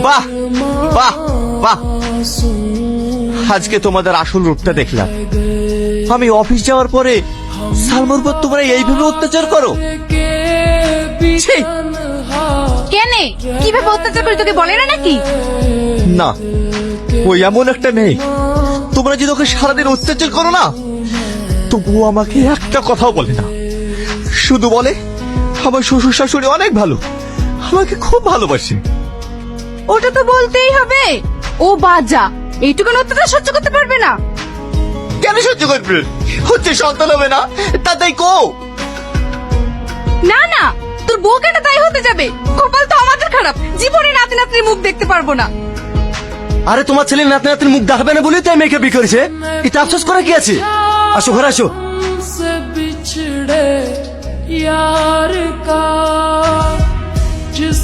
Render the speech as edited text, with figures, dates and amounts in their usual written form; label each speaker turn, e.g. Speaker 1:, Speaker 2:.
Speaker 1: বাহ বাহ বাহ, আজকে তোমাদের আসল রূপটা দেখলাম। আমি অফিস যাওয়ার পরে সালমার উপর তোমরা এইভাবে অত্যাচার করো? ছি!
Speaker 2: কেনে কিভাবে অত্যাচার করে তোকে বলে না নাকি?
Speaker 1: না, ওই এমন একটা মেয়ে, তোমরা যদি ওকে সারাদিন অত্যাচার করো না, তবুও আমাকে একটা কথাও বলে না। শুধু বলে আমার শ্বশুর শাশুড়ি অনেক ভালো, আমাকে খুব ভালোবাসে।
Speaker 2: ওটা তো বলতেই হবে। ও বাজা, এইটুকুন অত্যাচার সহ্য করতে পারবে না।
Speaker 1: কেন সহ্য করবে? হচ্ছে সন্তান হবে না, তাই কো।
Speaker 2: না না, তোর বউ কেন তাই হতে যাবে? কপাল তো আমাদের খারাপ, জীবনে নাতি নাতনির মুখ দেখতে পারবো না।
Speaker 3: আরে তোমার ছেলে নাতি নাতির মুখ দেখাবে না বলেই তাই মেয়েকে বিয়ে করেছে। এটা আফসোস করা কি আছে? আসো ঘরে আসো।
Speaker 4: बिछड़े यार का जिस